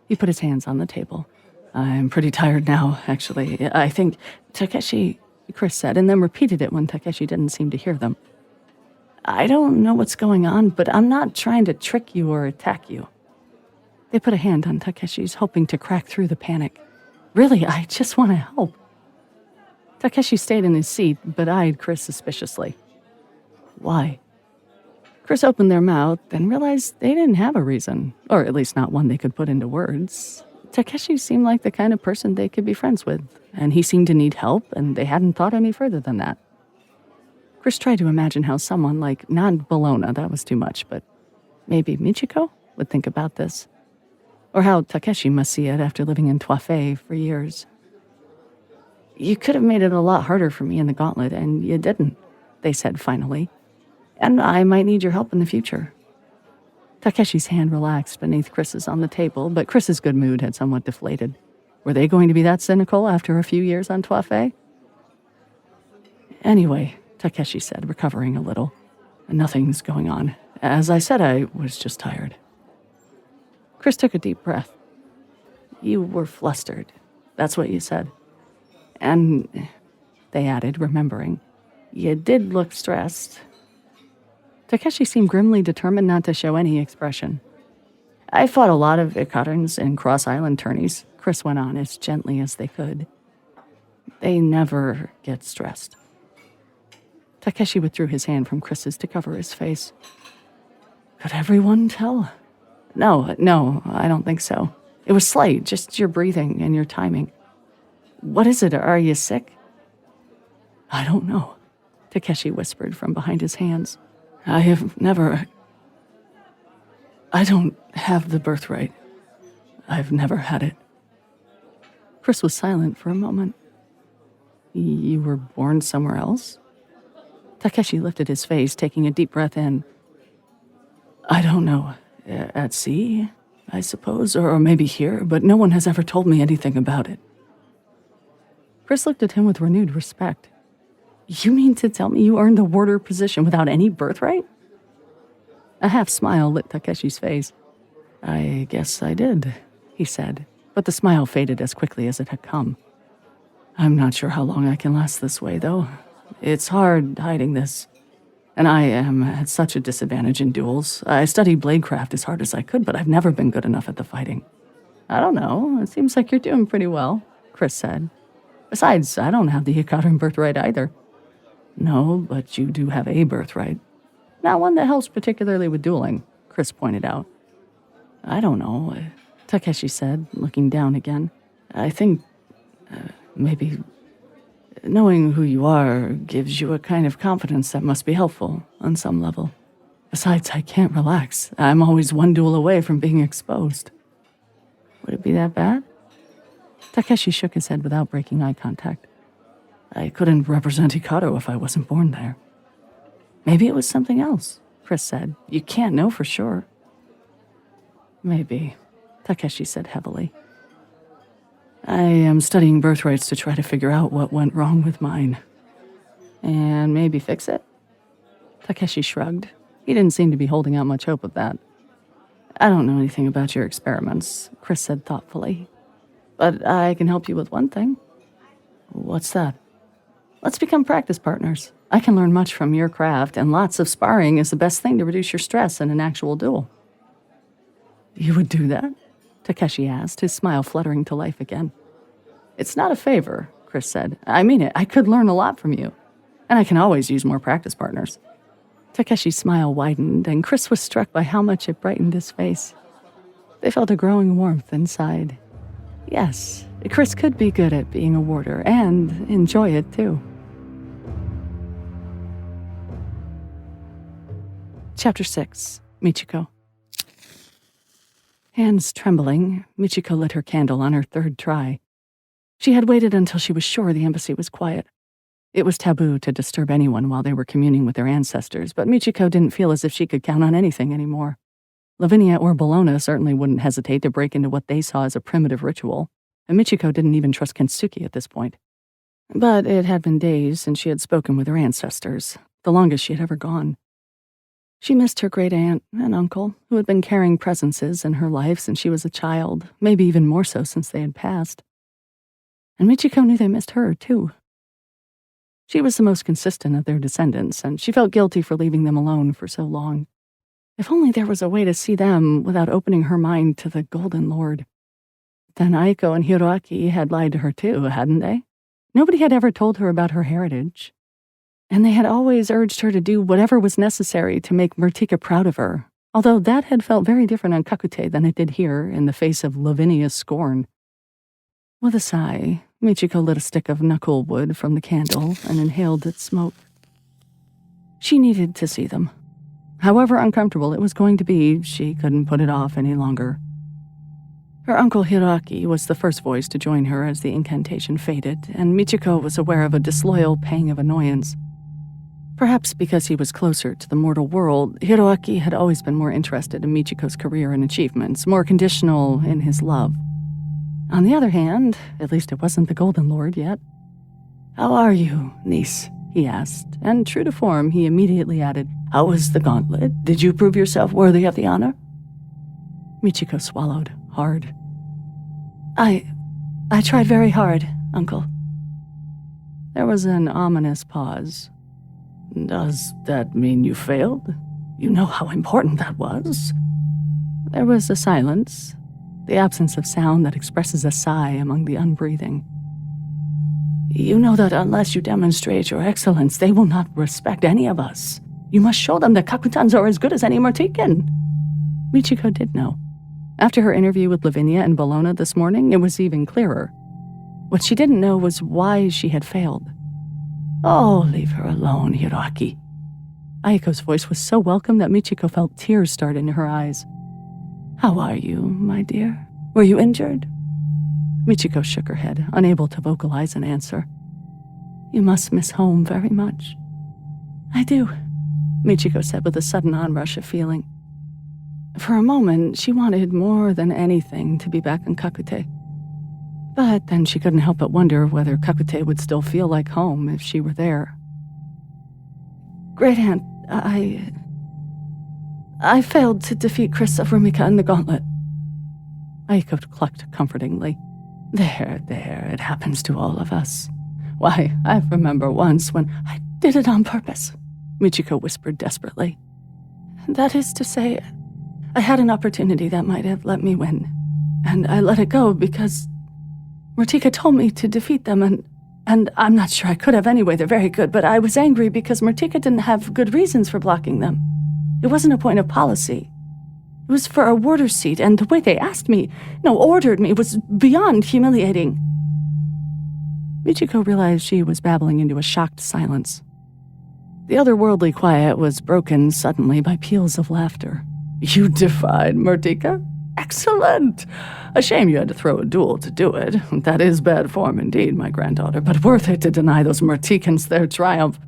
He put his hands on the table. I'm pretty tired now, actually. I think Takeshi, Chris said, and then repeated it when Takeshi didn't seem to hear them. I don't know what's going on, but I'm not trying to trick you or attack you. They put a hand on Takeshi's, hoping to crack through the panic. Really, I just want to help. Takeshi stayed in his seat, but eyed Chris suspiciously. Why? Chris opened their mouth and realized they didn't have a reason, or at least not one they could put into words. Takeshi seemed like the kind of person they could be friends with, and he seemed to need help, and they hadn't thought any further than that. Chris tried to imagine how someone like, not Bologna, that was too much, but maybe Michiko would think about this. Or how Takeshi must see it after living in Toifei for years. You could have made it a lot harder for me in the gauntlet, and you didn't, they said finally. And I might need your help in the future. Takeshi's hand relaxed beneath Chris's on the table, but Chris's good mood had somewhat deflated. Were they going to be that cynical after a few years on Toifei? Anyway, Takeshi said, recovering a little. Nothing's going on. As I said, I was just tired. Chris took a deep breath. You were flustered. That's what you said. And, they added, remembering, you did look stressed. Takeshi seemed grimly determined not to show any expression. I fought a lot of Ikarans and cross-island tourneys, Chris went on as gently as they could. They never get stressed. Takeshi withdrew his hand from Chris's to cover his face. Could everyone tell? No, I don't think so. It was slight, just your breathing and your timing. What is it? Are you sick? I don't know, Takeshi whispered from behind his hands. I don't have the birthright. I've never had it. Chris was silent for a moment. You were born somewhere else? Takeshi lifted his face, taking a deep breath in. I don't know. At sea, I suppose, or maybe here, but no one has ever told me anything about it. Chris looked at him with renewed respect. You mean to tell me you earned the warder position without any birthright? A half smile lit Takeshi's face. I guess I did, he said, but the smile faded as quickly as it had come. I'm not sure how long I can last this way, though. It's hard hiding this. And I am at such a disadvantage in duels. I studied bladecraft as hard as I could, but I've never been good enough at the fighting. I don't know. It seems like you're doing pretty well, Chris said. Besides, I don't have the Ikaran birthright either. No, but you do have a birthright. Not one that helps particularly with dueling, Chris pointed out. I don't know. Takeshi said, looking down again. I think, maybe knowing who you are gives you a kind of confidence that must be helpful on some level. Besides, I can't relax. I'm always one duel away from being exposed. Would it be that bad? Takeshi shook his head without breaking eye contact. I couldn't represent Hikaru if I wasn't born there. Maybe it was something else, Chris said. You can't know for sure. Maybe, Takeshi said heavily. I am studying birthrights to try to figure out what went wrong with mine. And maybe fix it? Takeshi shrugged. He didn't seem to be holding out much hope of that. I don't know anything about your experiments, Chris said thoughtfully. But I can help you with one thing. What's that? Let's become practice partners. I can learn much from your craft, and lots of sparring is the best thing to reduce your stress in an actual duel. You would do that? Takeshi asked, his smile fluttering to life again. It's not a favor, Chris said. I mean it. I could learn a lot from you. And I can always use more practice partners. Takeshi's smile widened, and Chris was struck by how much it brightened his face. They felt a growing warmth inside. Yes, Chris could be good at being a warder, and enjoy it too. Chapter 6. Michiko. Hands trembling, Michiko lit her candle on her third try. She had waited until she was sure the embassy was quiet. It was taboo to disturb anyone while they were communing with their ancestors, but Michiko didn't feel as if she could count on anything anymore. Lavinia or Bologna certainly wouldn't hesitate to break into what they saw as a primitive ritual, and Michiko didn't even trust Kensuke at this point. But it had been days since she had spoken with her ancestors, the longest she had ever gone. She missed her great-aunt and uncle, who had been carrying presences in her life since she was a child, maybe even more so since they had passed. And Michiko knew they missed her, too. She was the most consistent of their descendants, and she felt guilty for leaving them alone for so long. If only there was a way to see them without opening her mind to the Golden Lord. Then Aiko and Hiroaki had lied to her, too, hadn't they? Nobody had ever told her about her heritage. And they had always urged her to do whatever was necessary to make Murtika proud of her, although that had felt very different on Kakute than it did here in the face of Lavinia's scorn. With a sigh, Michiko lit a stick of knuckle wood from the candle and inhaled its smoke. She needed to see them. However uncomfortable it was going to be, she couldn't put it off any longer. Her uncle Hiroaki was the first voice to join her as the incantation faded, and Michiko was aware of a disloyal pang of annoyance. Perhaps because he was closer to the mortal world, Hiroaki had always been more interested in Michiko's career and achievements, more conditional in his love. On the other hand, at least it wasn't the Golden Lord yet. How are you, niece? He asked, and true to form, he immediately added, How was the gauntlet? Did you prove yourself worthy of the honor? Michiko swallowed hard. I tried very hard, uncle. There was an ominous pause. Does that mean you failed? You know how important that was. There was a silence, the absence of sound that expresses a sigh among the unbreathing. You know that unless you demonstrate your excellence, they will not respect any of us. You must show them that Kakutans are as good as any Murtikan. Michiko did know. After her interview with Lavinia and Bologna this morning, it was even clearer. What she didn't know was why she had failed. Oh, leave her alone, Hiroaki. Aiko's voice was so welcome that Michiko felt tears start into her eyes. How are you, my dear? Were you injured? Michiko shook her head, unable to vocalize an answer. You must miss home very much. I do, Michiko said with a sudden onrush of feeling. For a moment, she wanted more than anything to be back in Kakute. But then she couldn't help but wonder whether Kakute would still feel like home if she were there. Great Aunt, I failed to defeat Chris of Rumika in the gauntlet. Aiko clucked comfortingly. There, it happens to all of us. Why, I remember once when I did it on purpose, Michiko whispered desperately. That is to say, I had an opportunity that might have let me win, and I let it go because Murtika told me to defeat them, and I'm not sure I could have anyway. They're very good, but I was angry because Murtika didn't have good reasons for blocking them. It wasn't a point of policy. It was for a warder seat, and the way they asked me, ordered me, was beyond humiliating. Michiko realized she was babbling into a shocked silence. The otherworldly quiet was broken suddenly by peals of laughter. You defied Murtika? Excellent! A shame you had to throw a duel to do it. That is bad form indeed, my granddaughter, but worth it to deny those Murtikans their triumph.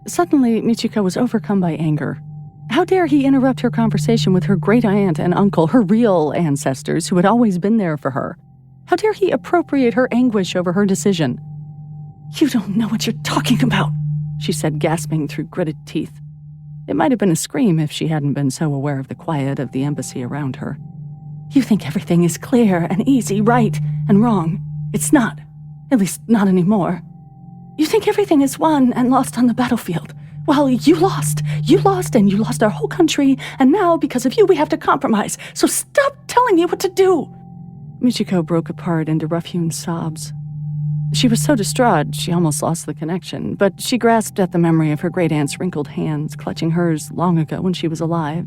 Suddenly, Michiko was overcome by anger. How dare he interrupt her conversation with her great-aunt and uncle, her real ancestors who had always been there for her? How dare he appropriate her anguish over her decision? You don't know what you're talking about, she said, gasping through gritted teeth. It might have been a scream if she hadn't been so aware of the quiet of the embassy around her. You think everything is clear and easy, right and wrong. It's not. At least not anymore. You think everything is won and lost on the battlefield. Well, you lost. You lost, and you lost our whole country, and now, because of you, we have to compromise. So stop telling me what to do. Michiko broke apart into rough-hewn sobs. She was so distraught she almost lost the connection, but she grasped at the memory of her great-aunt's wrinkled hands clutching hers long ago when she was alive,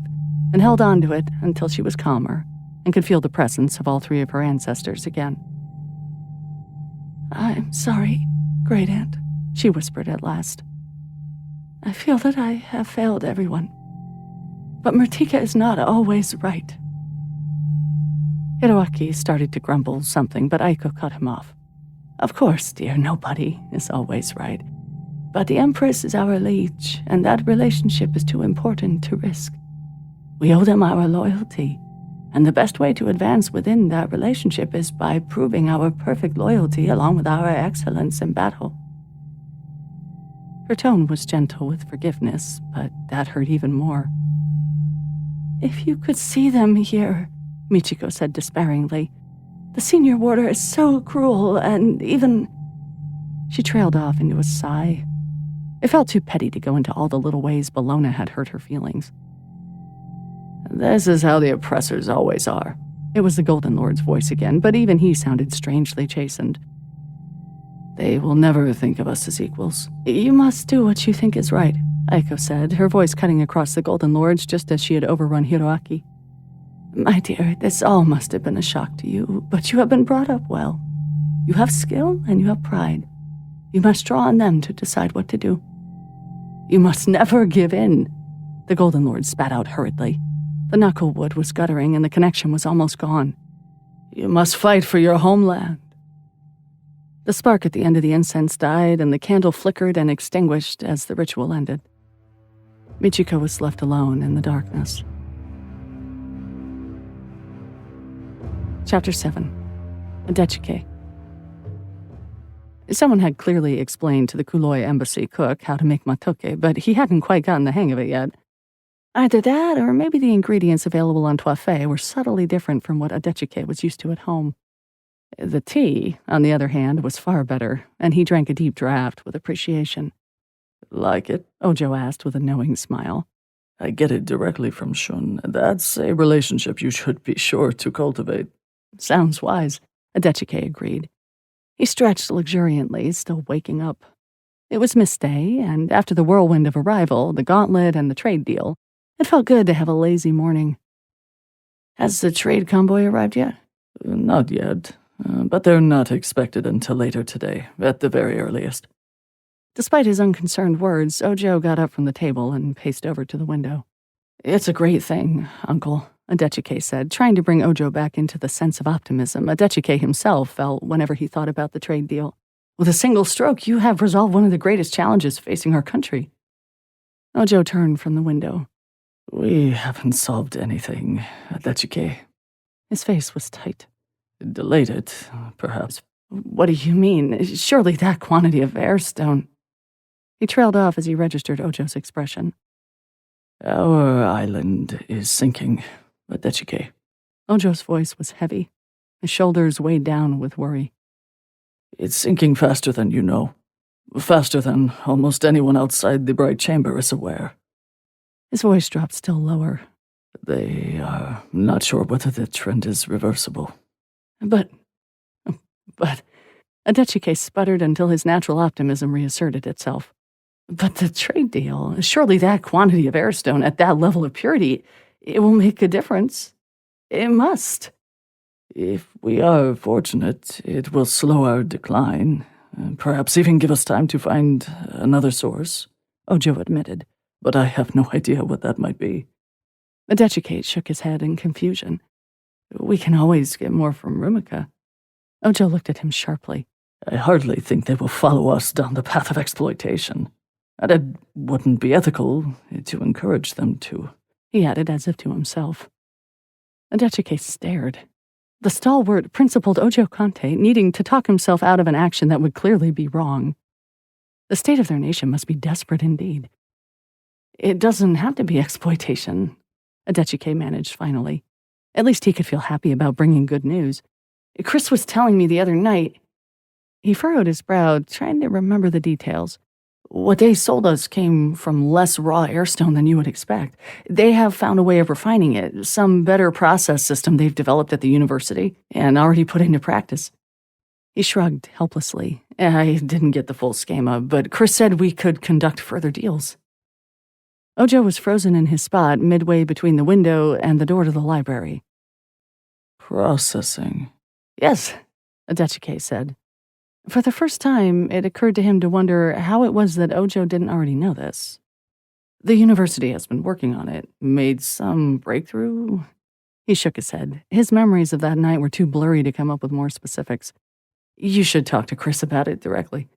and held on to it until she was calmer and could feel the presence of all three of her ancestors again. I'm sorry, great-aunt, she whispered at last. I feel that I have failed everyone. But Murtika is not always right. Hiroaki started to grumble something, but Aiko cut him off. Of course, dear, nobody is always right. But the Empress is our liege, and that relationship is too important to risk. We owe them our loyalty, and the best way to advance within that relationship is by proving our perfect loyalty along with our excellence in battle. Her tone was gentle with forgiveness, but that hurt even more. If you could see them here, Michiko said despairingly. The senior warder is so cruel, and even... She trailed off into a sigh. It felt too petty to go into all the little ways Bellona had hurt her feelings. This is how the oppressors always are. It was the Golden Lord's voice again, but even he sounded strangely chastened. They will never think of us as equals. You must do what you think is right, Aiko said, her voice cutting across the Golden Lord's just as she had overrun Hiroaki. My dear, this all must have been a shock to you, but you have been brought up well. You have skill and you have pride. You must draw on them to decide what to do. You must never give in, the Golden Lord spat out hurriedly. The knuckle wood was guttering and the connection was almost gone. You must fight for your homeland. The spark at the end of the incense died, and the candle flickered and extinguished as the ritual ended. Michiko was left alone in the darkness. Chapter 7. Adechike. Someone had clearly explained to the Kuloi embassy cook how to make matoke, but he hadn't quite gotten the hang of it yet. Either that, or maybe the ingredients available on Toifei were subtly different from what Adechike was used to at home. The tea, on the other hand, was far better, and he drank a deep draught with appreciation. Like it? Ojo asked with a knowing smile. I get it directly from Shun. That's a relationship you should be sure to cultivate. Sounds wise, Adechike agreed. He stretched luxuriantly, still waking up. It was midday, and after the whirlwind of arrival, the gauntlet, and the trade deal, it felt good to have a lazy morning. Has the trade convoy arrived yet? Not yet, but they're not expected until later today, at the very earliest. Despite his unconcerned words, Ojo got up from the table and paced over to the window. It's a great thing, Uncle, Adechike said, trying to bring Ojo back into the sense of optimism Adechike himself felt whenever he thought about the trade deal. With a single stroke, you have resolved one of the greatest challenges facing our country. Ojo turned from the window. We haven't solved anything, Adechike. His face was tight. Delayed it, perhaps. What do you mean? Surely that quantity of airstone... He trailed off as he registered Ojo's expression. Our island is sinking, Adechike. Ojo's voice was heavy. His shoulders weighed down with worry. It's sinking faster than you know. Faster than almost anyone outside the Bright Chamber is aware. His voice dropped still lower. They are not sure whether the trend is reversible. But... Adechike sputtered until his natural optimism reasserted itself. But the trade deal, surely that quantity of airstone at that level of purity, It will make a difference. It must. If we are fortunate, it will slow our decline, and perhaps even give us time to find another source, Ojo admitted, but I have no idea what that might be. Adechike shook his head in confusion. We can always get more from Rumika. Ojo looked at him sharply. I hardly think they will follow us down the path of exploitation. And it wouldn't be ethical to encourage them to, he added as if to himself. Adechike stared. The stalwart, principled Ojo Kante needing to talk himself out of an action that would clearly be wrong. The state of their nation must be desperate indeed. It doesn't have to be exploitation, Adechike managed finally. At least he could feel happy about bringing good news. Chris was telling me the other night. He furrowed his brow, trying to remember the details. What they sold us came from less raw airstone than you would expect. They have found a way of refining it, some better process system they've developed at the university and already put into practice. He shrugged helplessly. I didn't get the full schema, but Chris said we could conduct further deals. Ojo was frozen in his spot midway between the window and the door to the library. Processing. Yes, Adechike said. For the first time, it occurred to him to wonder how it was that Ojo didn't already know this. The university has been working on it. Made some breakthrough? He shook his head. His memories of that night were too blurry to come up with more specifics. You should talk to Chris about it directly.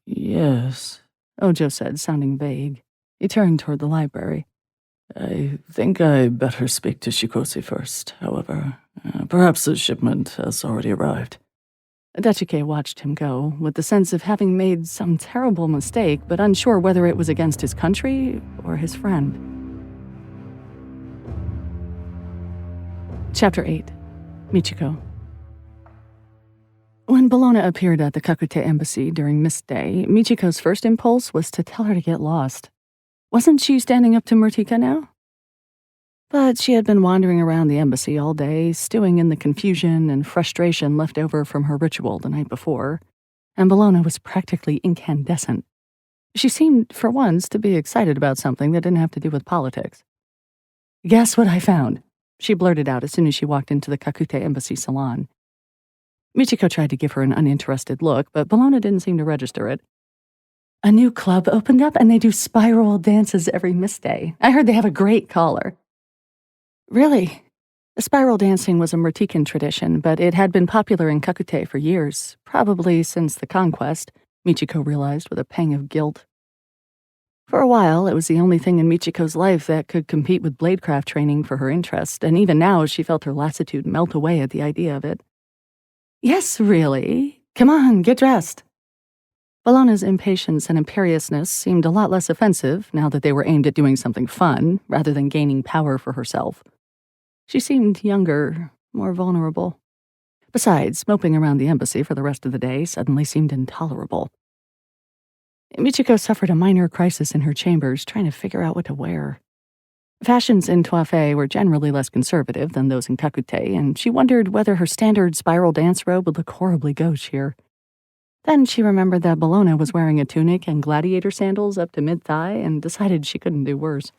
Yes, Ojo said, sounding vague. He turned toward the library. I think I better speak to Shikosi first, however. Perhaps the shipment has already arrived. Adechike watched him go, with the sense of having made some terrible mistake, but unsure whether it was against his country or his friend. Chapter 8. Michiko. When Bologna appeared at the Kakute embassy during Mist Day, Michiko's first impulse was to tell her to get lost. Wasn't she standing up to Murtika now? But she had been wandering around the embassy all day, stewing in the confusion and frustration left over from her ritual the night before, and Bologna was practically incandescent. She seemed, for once, to be excited about something that didn't have to do with politics. Guess what I found? She blurted out as soon as she walked into the Kakute embassy salon. Michiko tried to give her an uninterested look, but Bologna didn't seem to register it. A new club opened up, and they do spiral dances every Mist Day. I heard they have a great caller. Really? Spiral dancing was a Murtican tradition, but it had been popular in Kakute for years, probably since the conquest, Michiko realized with a pang of guilt. For a while, it was the only thing in Michiko's life that could compete with bladecraft training for her interest, and even now she felt her lassitude melt away at the idea of it. Yes, really? Come on, get dressed. Bologna's impatience and imperiousness seemed a lot less offensive now that they were aimed at doing something fun, rather than gaining power for herself. She seemed younger, more vulnerable. Besides, moping around the embassy for the rest of the day suddenly seemed intolerable. Michiko suffered a minor crisis in her chambers, trying to figure out what to wear. Fashions in Tuafe were generally less conservative than those in Kakute, and she wondered whether her standard spiral dance robe would look horribly gauche here. Then she remembered that Bologna was wearing a tunic and gladiator sandals up to mid-thigh and decided she couldn't do worse.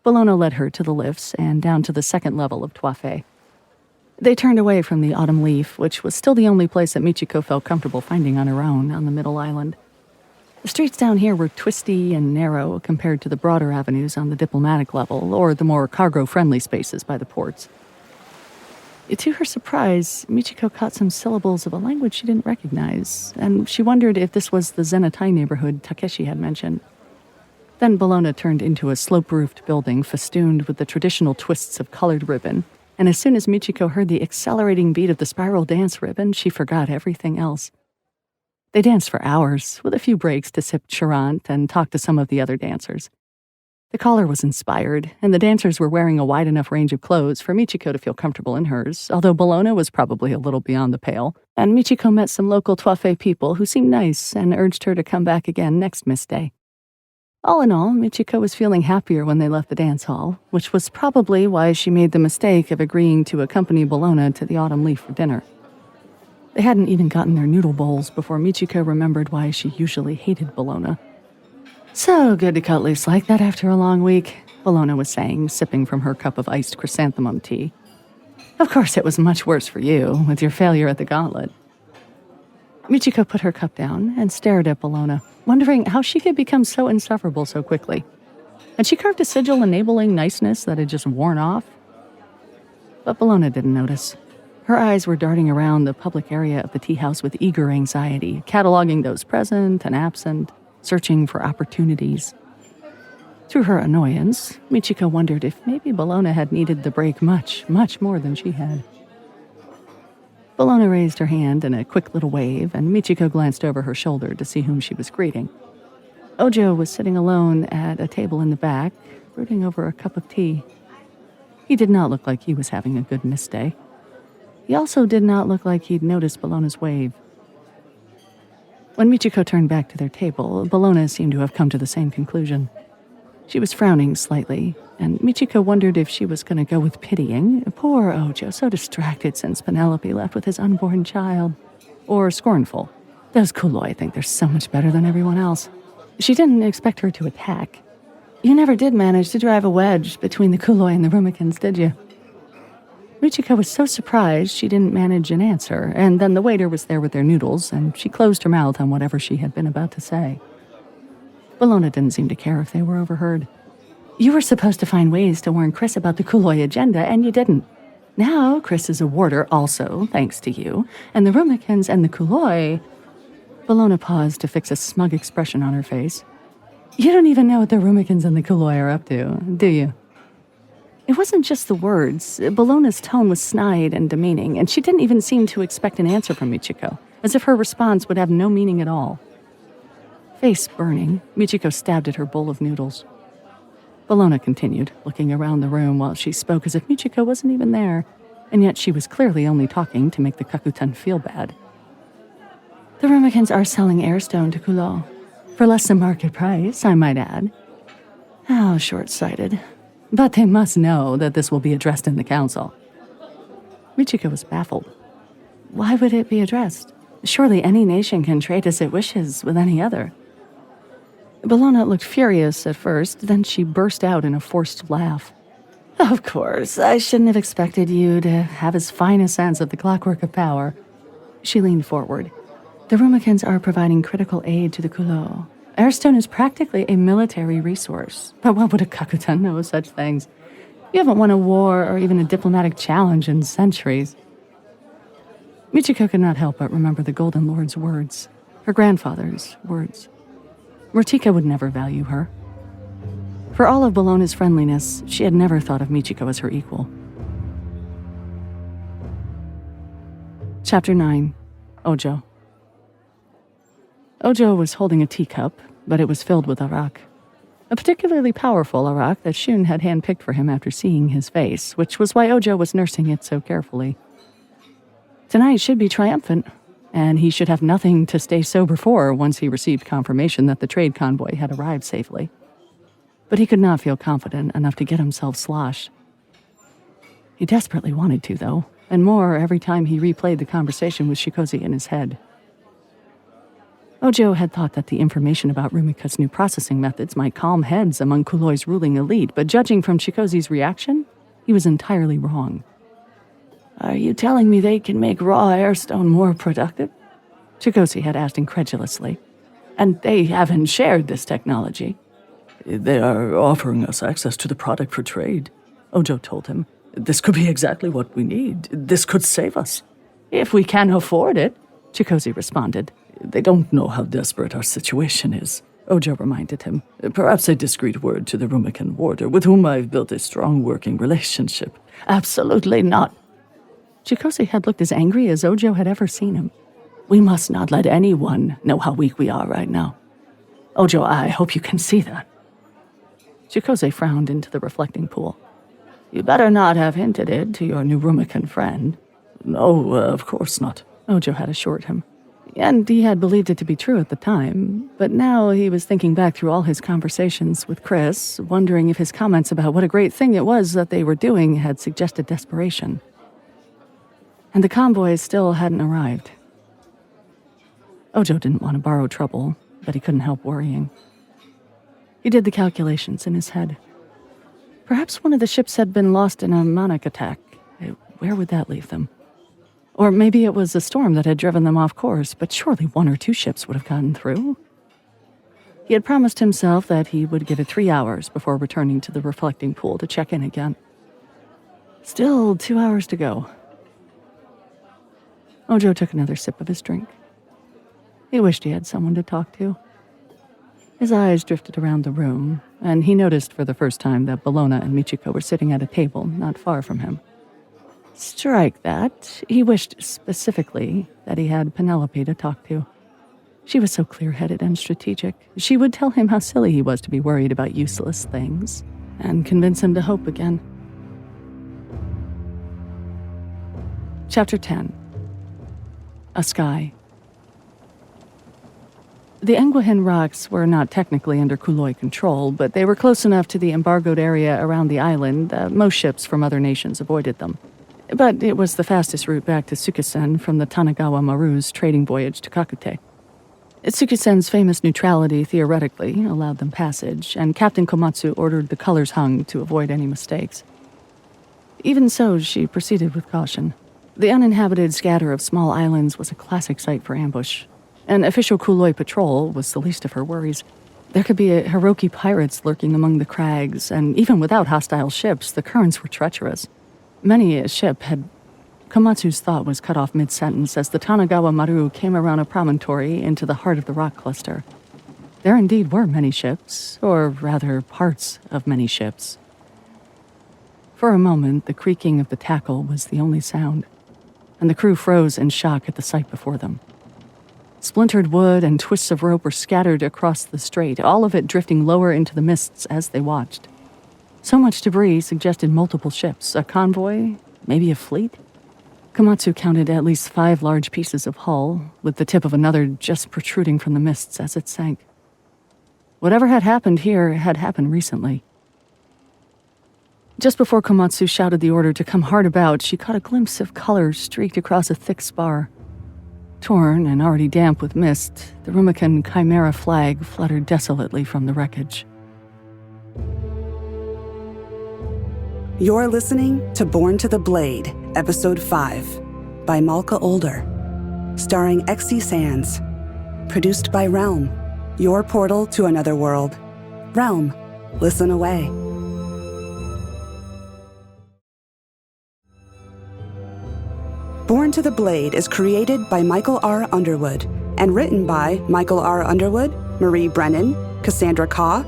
Bologna led her to the lifts and down to the second level of Tuafe. They turned away from the Autumn Leaf, which was still the only place that Michiko felt comfortable finding on her own on the middle island. The streets down here were twisty and narrow compared to the broader avenues on the diplomatic level or the more cargo-friendly spaces by the ports. To her surprise, Michiko caught some syllables of a language she didn't recognize, and she wondered if this was the Zenatai neighborhood Takeshi had mentioned. Then Bologna turned into a slope-roofed building festooned with the traditional twists of colored ribbon, and as soon as Michiko heard the accelerating beat of the spiral dance ribbon, she forgot everything else. They danced for hours, with a few breaks to sip charant and talk to some of the other dancers. The caller was inspired, and the dancers were wearing a wide enough range of clothes for Michiko to feel comfortable in hers, although Bologna was probably a little beyond the pale, and Michiko met some local Tuafe people who seemed nice and urged her to come back again next Mist Day. All in all, Michiko was feeling happier when they left the dance hall, which was probably why she made the mistake of agreeing to accompany Bologna to the Autumn Leaf for dinner. They hadn't even gotten their noodle bowls before Michiko remembered why she usually hated Bologna. So good to cut loose like that after a long week. Bologna was saying, sipping from her cup of iced chrysanthemum tea. Of course it was much worse for you, with your failure at the gauntlet. Michiko put her cup down and stared at Bologna, wondering how she could become so insufferable so quickly. Had she carved a sigil enabling niceness that had just worn off? But Bologna didn't notice. Her eyes were darting around the public area of the tea house with eager anxiety, cataloging those present and absent, searching for opportunities. To her annoyance, Michiko wondered if maybe Bologna had needed the break much, much more than she had. Bologna raised her hand in a quick little wave, and Michiko glanced over her shoulder to see whom she was greeting. Ojo was sitting alone at a table in the back, brooding over a cup of tea. He did not look like he was having a good miss day. He also did not look like he'd noticed Bologna's wave. When Michiko turned back to their table, Bologna seemed to have come to the same conclusion. She was frowning slightly, and Michiko wondered if she was going to go with pitying, poor Ojo, so distracted since Penelope left with his unborn child, or scornful. Those Kuloi think they're so much better than everyone else. She didn't expect her to attack. You never did manage to drive a wedge between the Kuloi and the Rumikins, did you? Michiko was so surprised she didn't manage an answer, and then the waiter was there with their noodles, and she closed her mouth on whatever she had been about to say. Bologna didn't seem to care if they were overheard. You were supposed to find ways to warn Chris about the Kuloi agenda, and you didn't. Now Chris is a warder also, thanks to you, and the Rumikins and the Kuloi... Bologna paused to fix a smug expression on her face. You don't even know what the Rumikins and the Kuloi are up to, do you? It wasn't just the words. Bologna's tone was snide and demeaning, and she didn't even seem to expect an answer from Michiko, as if her response would have no meaning at all. Face burning, Michiko stabbed at her bowl of noodles. Bologna continued, looking around the room while she spoke as if Michiko wasn't even there, and yet she was clearly only talking to make the Kakutan feel bad. The Rumikins are selling airstone to Kulo. For less than market price, I might add. How short-sighted. But they must know that this will be addressed in the council. Michiko was baffled. Why would it be addressed? Surely any nation can trade as it wishes with any other. Bologna looked furious at first, then she burst out in a forced laugh. Of course, I shouldn't have expected you to have as fine a sense of the clockwork of power. She leaned forward. The Rumikins are providing critical aid to the Kulo. Airstone is practically a military resource, but what would a Kakutan know of such things? You haven't won a war or even a diplomatic challenge in centuries. Michiko could not help but remember the Golden Lord's words, her grandfather's words. Mortika would never value her. For all of Bologna's friendliness, she had never thought of Michiko as her equal. Chapter 9. Ojo. Ojo was holding a teacup, but it was filled with arak. A particularly powerful arak that Shun had handpicked for him after seeing his face, which was why Ojo was nursing it so carefully. Tonight should be triumphant, and he should have nothing to stay sober for once he received confirmation that the trade convoy had arrived safely. But he could not feel confident enough to get himself sloshed. He desperately wanted to, though, and more every time he replayed the conversation with Shikozi in his head. Ojo had thought that the information about Rumika's new processing methods might calm heads among Kuloi's ruling elite, but judging from Shikozi's reaction, he was entirely wrong. Are you telling me they can make raw airstone more productive? Shikozi had asked incredulously. And they haven't shared this technology. They are offering us access to the product for trade, Ojo told him. This could be exactly what we need. This could save us. If we can afford it, Shikozi responded. They don't know how desperate our situation is, Ojo reminded him. Perhaps a discreet word to the Rumikan warder, with whom I've built a strong working relationship. Absolutely not. Shikozi had looked as angry as Ojo had ever seen him. We must not let anyone know how weak we are right now. Ojo, I hope you can see that. Shikozi frowned into the reflecting pool. You better not have hinted it to your new Rumikan friend. No, of course not, Ojo had assured him. And he had believed it to be true at the time, but now he was thinking back through all his conversations with Chris, wondering if his comments about what a great thing it was that they were doing had suggested desperation. And the convoy still hadn't arrived. Ojo didn't want to borrow trouble, but he couldn't help worrying. He did the calculations in his head. Perhaps one of the ships had been lost in a Monic attack. Where would that leave them? Or maybe it was a storm that had driven them off course, but surely 1 or 2 ships would have gotten through. He had promised himself that he would give it 3 hours before returning to the reflecting pool to check in again. Still 2 hours to go. Ojo took another sip of his drink. He wished he had someone to talk to. His eyes drifted around the room, and he noticed for the first time that Bellona and Michiko were sitting at a table not far from him. Strike that. He wished specifically that he had Penelope to talk to. She was so clear-headed and strategic. She would tell him how silly he was to be worried about useless things, and convince him to hope again. Chapter 10. A Sky. The Enguahin rocks were not technically under Kuloi control, but they were close enough to the embargoed area around the island that most ships from other nations avoided them. But it was the fastest route back to Tsukisen from the Tanagawa Maru's trading voyage to Kakute. Tsukisen's famous neutrality theoretically allowed them passage, and Captain Komatsu ordered the colors hung to avoid any mistakes. Even so, she proceeded with caution. The uninhabited scatter of small islands was a classic site for ambush. An official Kuloi patrol was the least of her worries. There could be Hiroki pirates lurking among the crags, and even without hostile ships, the currents were treacherous. Many a ship had... Komatsu's thought was cut off mid-sentence as the Tanagawa Maru came around a promontory into the heart of the rock cluster. There indeed were many ships, or rather parts of many ships. For a moment, the creaking of the tackle was the only sound, and the crew froze in shock at the sight before them. Splintered wood and twists of rope were scattered across the strait, all of it drifting lower into the mists as they watched. So much debris suggested multiple ships, a convoy, maybe a fleet. Komatsu counted at least 5 large pieces of hull, with the tip of another just protruding from the mists as it sank. Whatever had happened here had happened recently. Just before Komatsu shouted the order to come hard about, she caught a glimpse of color streaked across a thick spar. Torn and already damp with mist, the Rumikan Chimera flag fluttered desolately from the wreckage. You're listening to Born to the Blade, Episode 5, by Malka Older, starring Xe Sands, produced by Realm, your portal to another world. Realm, listen away. Born to the Blade is created by Michael R. Underwood and written by Michael R. Underwood, Marie Brennan, Cassandra Kaw,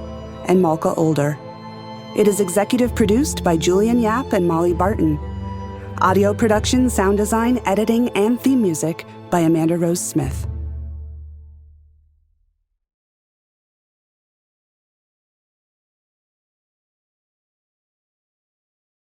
and Malka Older. It is executive produced by Julian Yap and Molly Barton. Audio production, sound design, editing, and theme music by Amanda Rose Smith.